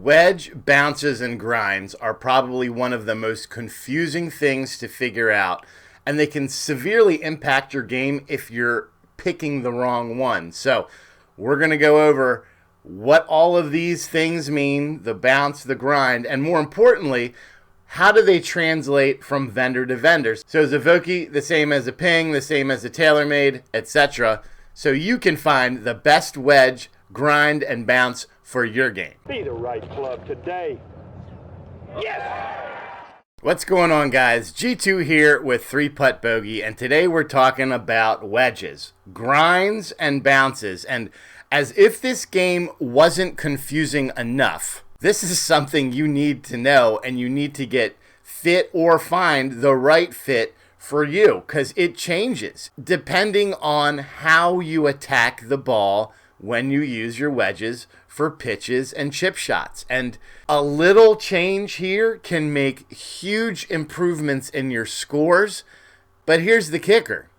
Wedge bounces and grinds are probably one of the most confusing things to figure out, and they can severely impact your game if you're picking the wrong one. So we're going to go over what all of these things mean, the bounce, the grind, and more importantly, how do they translate from vendor to vendor? So is a Vokey the same as a Ping, the same as a TaylorMade, etc.? So you can find the best wedge, grind, and bounce for your game. Be the right club today. Yes! What's going on, guys? G2 here with 3-Putt Bogey, and today we're talking about wedges, grinds, and bounces. And as if this game wasn't confusing enough, this is something you need to know, and you need to get fit or find the right fit for you, because it changes depending on how you attack the ball when you use your wedges for pitches and chip shots. And a little change here can make huge improvements in your scores. But here's the kicker.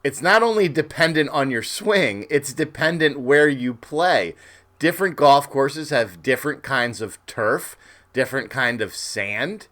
It's not only dependent on your swing, it's dependent where you play. Different golf courses have different kinds of turf, different kind of sand,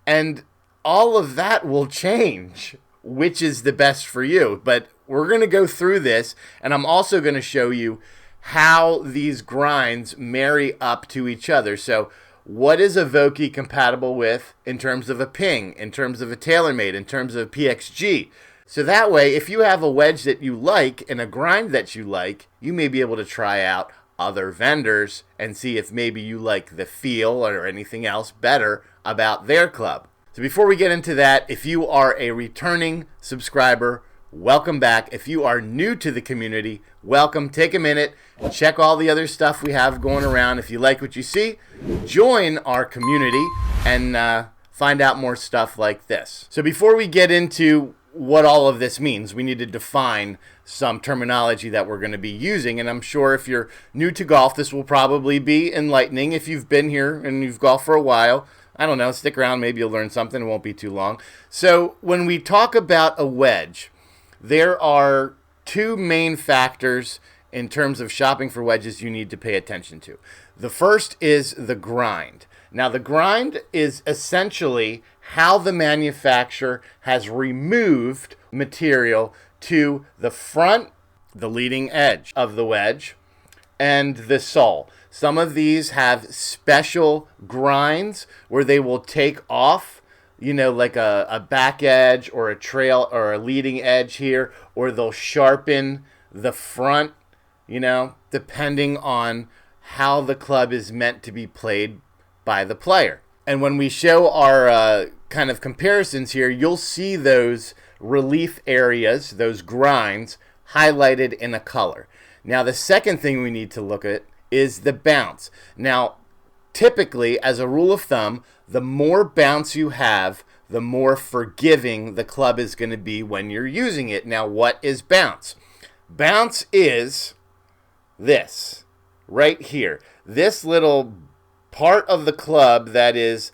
and all of that will change which is the best for you. But we're going to go through this, and I'm also going to show you how these grinds marry up to each other. So what is a Vokey compatible with in terms of a Ping, in terms of a TaylorMade, in terms of PXG? So that way, if you have a wedge that you like and a grind that you like, you may be able to try out other vendors and see if maybe you like the feel or anything else better about their club. So before we get into that, if you are a returning subscriber, welcome back. If you are new to the community, welcome. Take a minute, check all the other stuff we have going around. If you like what you see, join our community and find out more stuff like this. So before we get into what all of this means, we need to define some terminology that we're going to be using. And I'm sure if you're new to golf, this will probably be enlightening. If you've been here and you've golfed for a while, I don't know, stick around, maybe you'll learn something. It won't be too long. So when we talk about a wedge, there are two main factors in terms of shopping for wedges you need to pay attention to. The first is the grind. Now, the grind is essentially how the manufacturer has removed material to the front, the leading edge of the wedge, and the sole. Some of these have special grinds where they will take off, you know, like a back edge or a trail or a leading edge here, or they'll sharpen the front, you know, depending on how the club is meant to be played by the player. And when we show our kind of comparisons here, you'll see those relief areas, those grinds, highlighted in a color. Now, the second thing we need to look at is the bounce. Now, typically, as a rule of thumb, the more bounce you have, the more forgiving the club is going to be when you're using it. Now, what is bounce? Bounce is this, right here. This little part of the club that is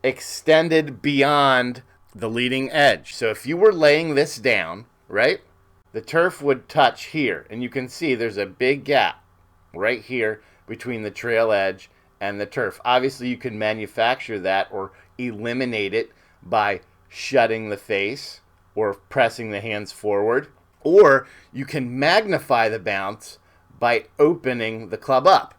extended beyond the leading edge. So if you were laying this down, right, the turf would touch here, and you can see there's a big gap right here between the trail edge and the turf. Obviously, you can manufacture that or eliminate it by shutting the face or pressing the hands forward, or you can magnify the bounce by opening the club up.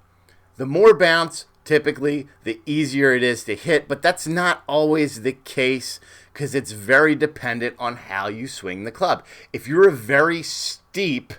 The more bounce, typically, the easier it is to hit, but that's not always the case because it's very dependent on how you swing the club. If you're a very steep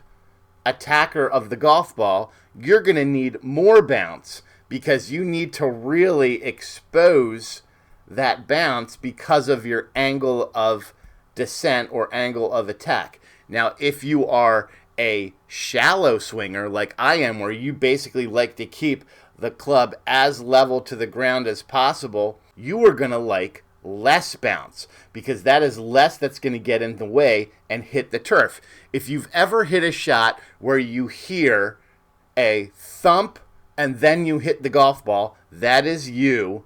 attacker of the golf ball, you're going to need more bounce because you need to really expose that bounce because of your angle of descent or angle of attack. Now, if you are a shallow swinger like I am, where you basically like to keep the club as level to the ground as possible, you are going to like less bounce because that is less that's going to get in the way and hit the turf. If you've ever hit a shot where you hear a thump and then you hit the golf ball, that is you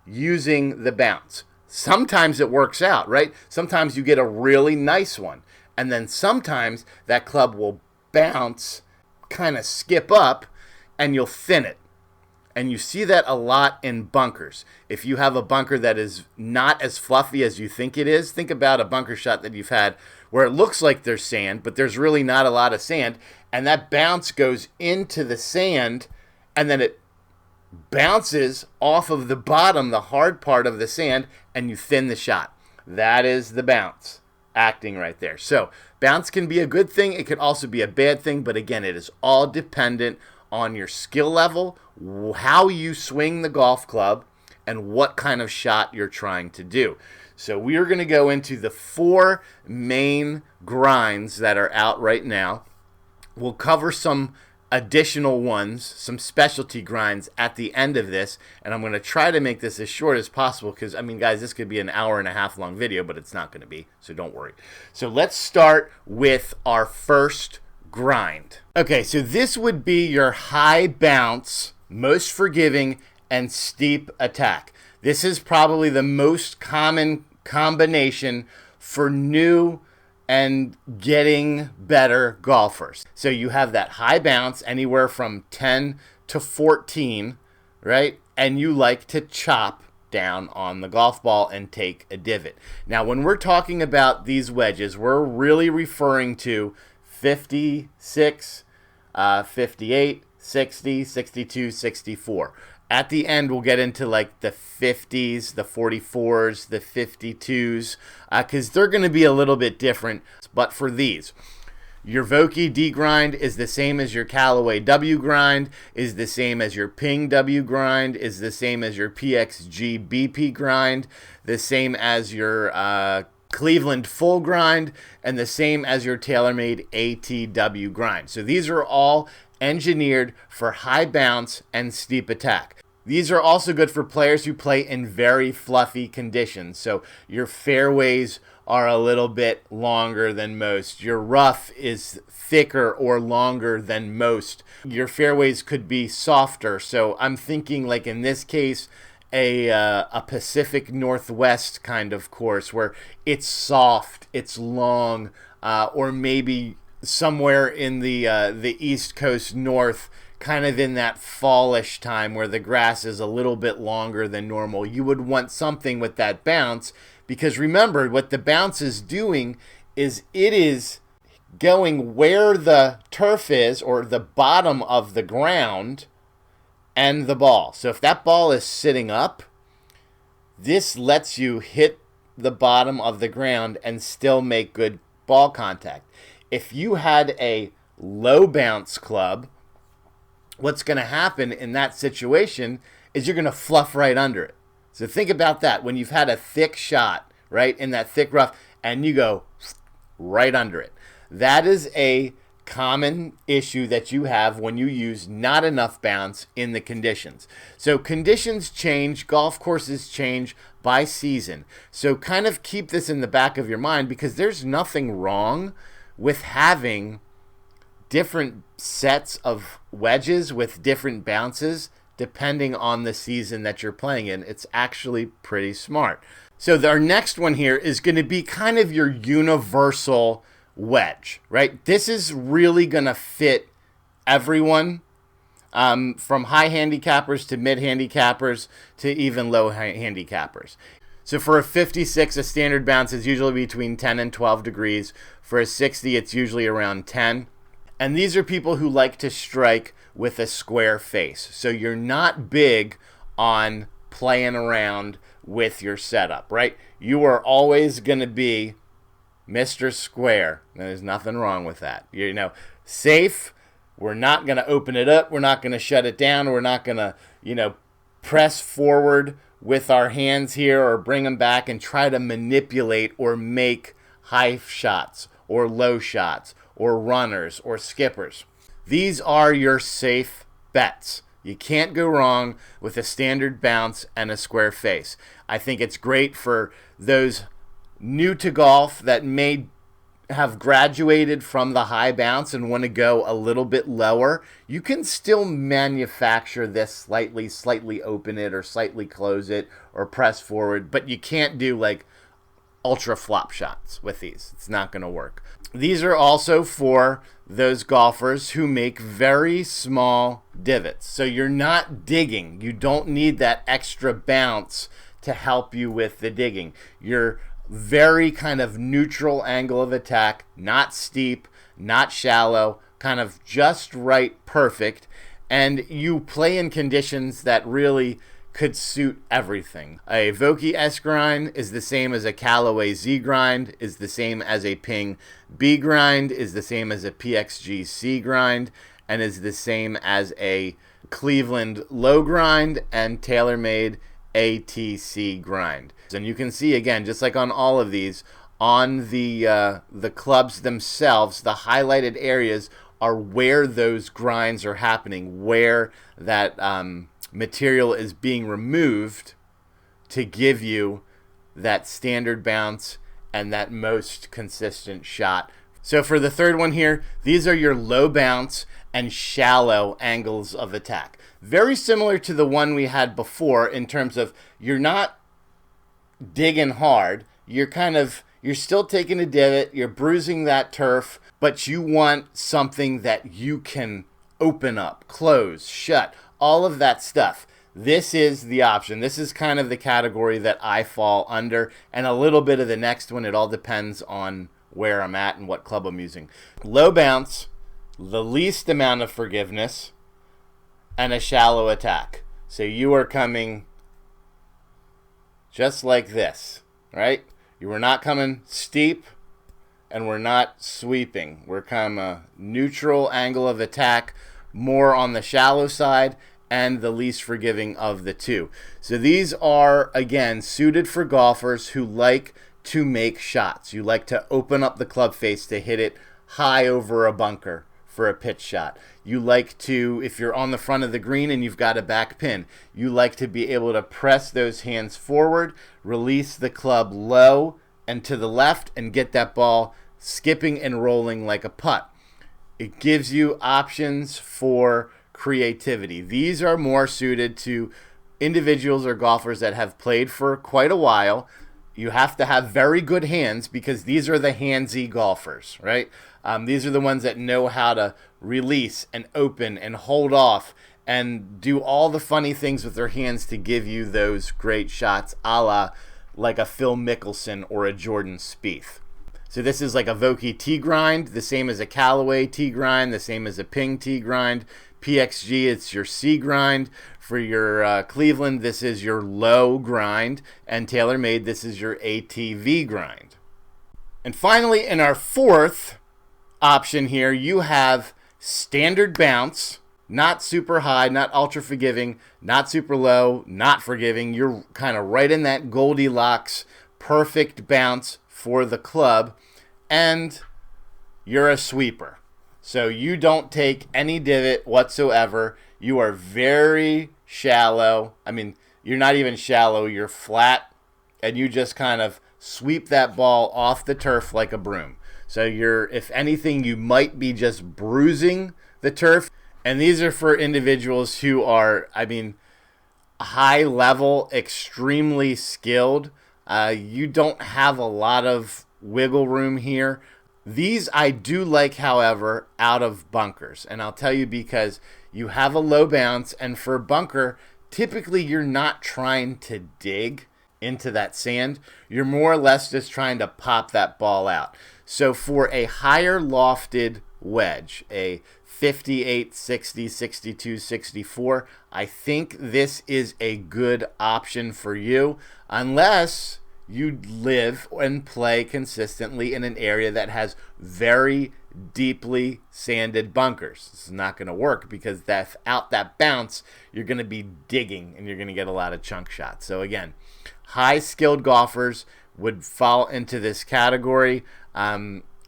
using the bounce. Sometimes it works out, right? Sometimes you get a really nice one, and then sometimes that club will bounce, kind of skip up, and you'll thin it. And you see that a lot in bunkers. If you have a bunker that is not as fluffy as you think it is, think about a bunker shot that you've had where it looks like there's sand, but there's really not a lot of sand, and that bounce goes into the sand, and then it bounces off of the bottom, the hard part of the sand, and you thin the shot. That is the bounce acting right there. So bounce can be a good thing. It could also be a bad thing, but again, it is all dependent on your skill level, how you swing the golf club, and what kind of shot you're trying to do. So we are going to go into the 4 main grinds that are out right now. We'll cover some additional ones, some specialty grinds at the end of this, and I'm going to try to make this as short as possible because, I mean, guys, this could be an hour and a half long video, but it's not going to be, so don't worry. So let's start with our first grind. Okay, so this would be your high bounce, most forgiving, and steep attack. This is probably the most common combination for new and getting better golfers. So you have that high bounce anywhere from 10 to 14, right? And you like to chop down on the golf ball and take a divot. Now, when we're talking about these wedges, we're really referring to 56, 58, 60, 62, 64. At the end, we'll get into like the 50s, the 44s, the 52s, because they're going to be a little bit different. But for these, your Vokey D grind is the same as your Callaway W grind, is the same as your Ping W grind, is the same as your PXG BP grind, the same as your Cleveland full grind, and the same as your TaylorMade ATW grind. So these are all engineered for high bounce and steep attack. These are also good for players who play in very fluffy conditions. So your fairways are a little bit longer than most. Your rough is thicker or longer than most. Your fairways could be softer. So I'm thinking, like in this case, a Pacific Northwest kind of course where it's soft, it's long, or maybe somewhere in the East Coast North, kind of in that fallish time where the grass is a little bit longer than normal. You would want something with that bounce, because remember, what the bounce is doing is it is going where the turf is, or the bottom of the ground, and the ball. So if that ball is sitting up, this lets you hit the bottom of the ground and still make good ball contact. If you had a low bounce club, what's going to happen in that situation is you're going to fluff right under it. So think about that. When you've had a thick shot, right, in that thick rough, and you go right under it. That is a common issue that you have when you use not enough bounce in the conditions. So conditions change, golf courses change by season. So kind of keep this in the back of your mind, because there's nothing wrong with having different sets of wedges with different bounces depending on the season that you're playing in. It's actually pretty smart. So our next one here is going to be kind of your universal wedge, right? This is really going to fit everyone, from high handicappers to mid handicappers to even low handicappers. So for a 56, a standard bounce is usually between 10 and 12 degrees. For a 60, it's usually around 10. And these are people who like to strike with a square face. So you're not big on playing around with your setup, right? You are always going to be Mr. Square. There's nothing wrong with that. You safe. We're not going to open it up. We're not going to shut it down. We're not going to, press forward with our hands here or bring them back and try to manipulate or make high shots or low shots or runners or skippers. These are your safe bets. You can't go wrong with a standard bounce and a square face. I think it's great for those new to golf that may have graduated from the high bounce and want to go a little bit lower. You can still manufacture this slightly open it or slightly close it or press forward, but you can't do like ultra flop shots with these. It's not going to work. These are also for those golfers who make very small divots. So you're not digging. You don't need that extra bounce to help you with the digging. You're very kind of neutral angle of attack, not steep, not shallow, kind of just right, perfect. And you play in conditions that really could suit everything. A Vokey S grind is the same as a Callaway Z grind, is the same as a Ping B grind, is the same as a PXG C grind, and is the same as a Cleveland low grind and TaylorMade ATC grind. And you can see, again, just like on all of these, on the clubs themselves, the highlighted areas are where those grinds are happening, where that material is being removed to give you that standard bounce and that most consistent shot. So for the third one here, these are your low bounce and shallow angles of attack. Very similar to the one we had before in terms of you're not digging hard, you're still taking a divot, you're bruising that turf, but you want something that you can open up, close, shut, all of that stuff. This is the option. This is kind of the category that I fall under, and a little bit of the next one. It all depends on where I'm at and what club I'm using. Low bounce, the least amount of forgiveness, and a shallow attack. So you are coming just like this, right? You were not coming steep, and we're not sweeping. We're kind of a neutral angle of attack, more on the shallow side, and the least forgiving of the two. So these are, again, suited for golfers who like to make shots. You like to open up the club face to hit it high over a bunker for a pitch shot. You like to, if you're on the front of the green and you've got a back pin, you like to be able to press those hands forward, release the club low and to the left, and get that ball skipping and rolling like a putt. It gives you options for creativity. These are more suited to individuals or golfers that have played for quite a while. You have to have very good hands because these are the handsy golfers, right? These are the ones that know how to release and open and hold off and do all the funny things with their hands to give you those great shots, a la like a Phil Mickelson or a Jordan Spieth. So this is like a Vokey T grind, the same as a Callaway T grind, the same as a Ping T grind. PXG, it's your C grind. For your Cleveland, this is your low grind. And TaylorMade, this is your ATV grind. And finally, in our fourth option here, you have standard bounce, not super high, not ultra forgiving, not super low, not forgiving. You're kind of right in that Goldilocks perfect bounce for the club, and you're a sweeper. So you don't take any divot whatsoever. You are very shallow. I mean, you're not even shallow, you're flat, and you just kind of sweep that ball off the turf like a broom. So you're, if anything, you might be just bruising the turf. And these are for individuals who are, I mean, high level, extremely skilled. You don't have a lot of wiggle room here. These I do like, however, out of bunkers. And I'll tell you because you have a low bounce, and for a bunker, typically you're not trying to dig into that sand. You're more or less just trying to pop that ball out. So for a higher lofted wedge, a 58, 60, 62, 64, I think this is a good option for you, unless you live and play consistently in an area that has very deeply sanded bunkers. This is not going to work because without that bounce, you're going to be digging and you're going to get a lot of chunk shots. So again, high skilled golfers would fall into this category.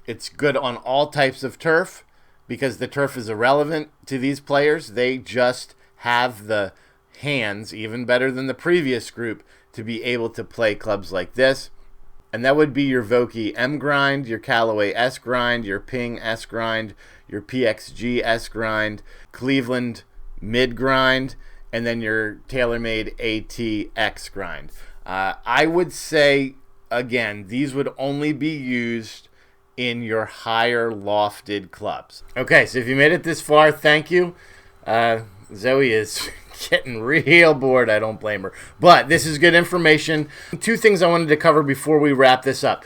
It's good on all types of turf because the turf is irrelevant to these players. They just have the hands, even better than the previous group, to be able to play clubs like this. And that would be your Vokey M grind, your Callaway S grind, your Ping S grind, your PXG S grind, Cleveland mid grind, and then your TaylorMade ATX grind. I would say, again, these would only be used in your higher lofted clubs. Okay, so if you made it this far, thank you. Zoe is getting real bored. I don't blame her. But this is good information. Two things I wanted to cover before we wrap this up.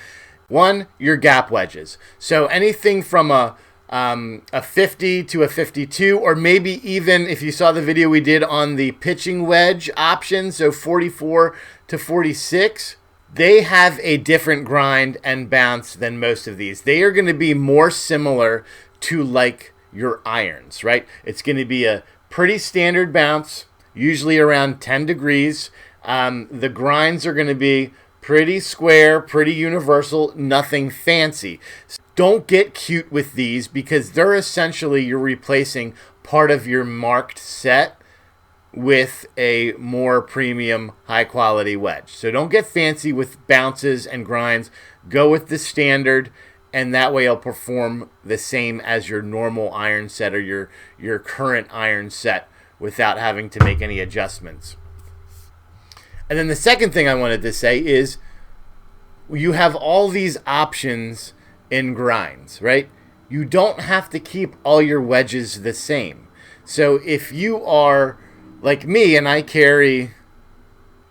One, your gap wedges. So anything from a 50 to a 52, or maybe even if you saw the video we did on the pitching wedge option, so 44 to 46, they have a different grind and bounce than most of these. They are going to be more similar to like your irons, right? It's going to be a pretty standard bounce, usually around 10 degrees. The grinds are going to be pretty square, pretty universal, nothing fancy. Don't get cute with these because they're essentially, you're replacing part of your marked set with a more premium, high quality wedge. So don't get fancy with bounces and grinds. Go with the standard, and that way it'll perform the same as your normal iron set or your current iron set without having to make any adjustments. And then the second thing I wanted to say is you have all these options in grinds, right? You don't have to keep all your wedges the same. So if you are like me and I carry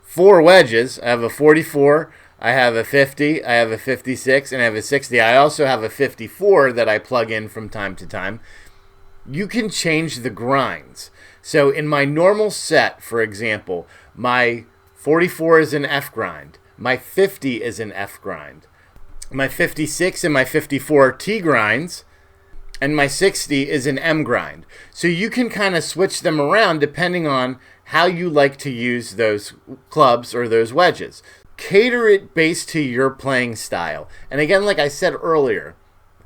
4 wedges, I have a 44, I have a 50, I have a 56, and I have a 60. I also have a 54 that I plug in from time to time. You can change the grinds. So in my normal set, for example, my 44 is an F grind. My 50 is an F grind. My 56 and my 54 are T grinds. And my 60 is an M grind. So you can kind of switch them around depending on how you like to use those clubs or those wedges. Cater it based to your playing style. And again, like I said earlier,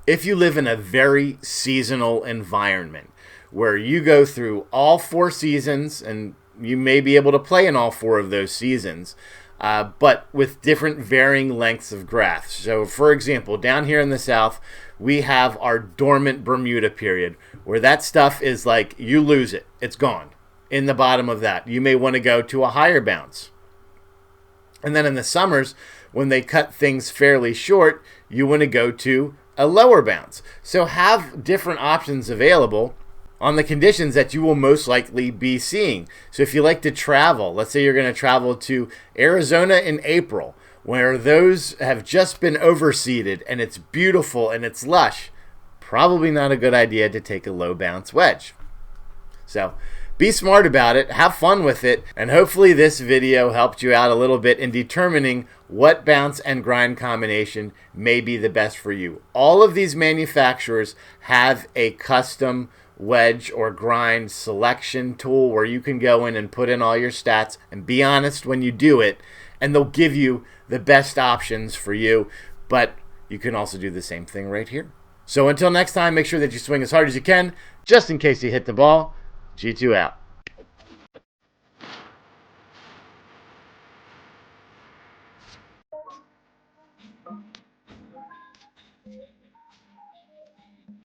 if you live in a very seasonal environment where you go through all 4 seasons, and you may be able to play in all 4 of those seasons, but with different varying lengths of grass. So for example, down here in the South, we have our dormant Bermuda period, where that stuff is like, you lose it. It's gone. In the bottom of that, you may want to go to a higher bounce. And then in the summers, when they cut things fairly short, you want to go to a lower bounce. So have different options available on the conditions that you will most likely be seeing. So if you like to travel, let's say you're going to travel to Arizona in April, where those have just been overseeded and it's beautiful and it's lush, probably not a good idea to take a low bounce wedge. So be smart about it, have fun with it, and hopefully this video helped you out a little bit in determining what bounce and grind combination may be the best for you. All of these manufacturers have a custom wedge or grind selection tool where you can go in and put in all your stats and be honest when you do it, and they'll give you the best options for you. But you can also do the same thing right here. So until next time, make sure that you swing as hard as you can, just in case you hit the ball. G2 out.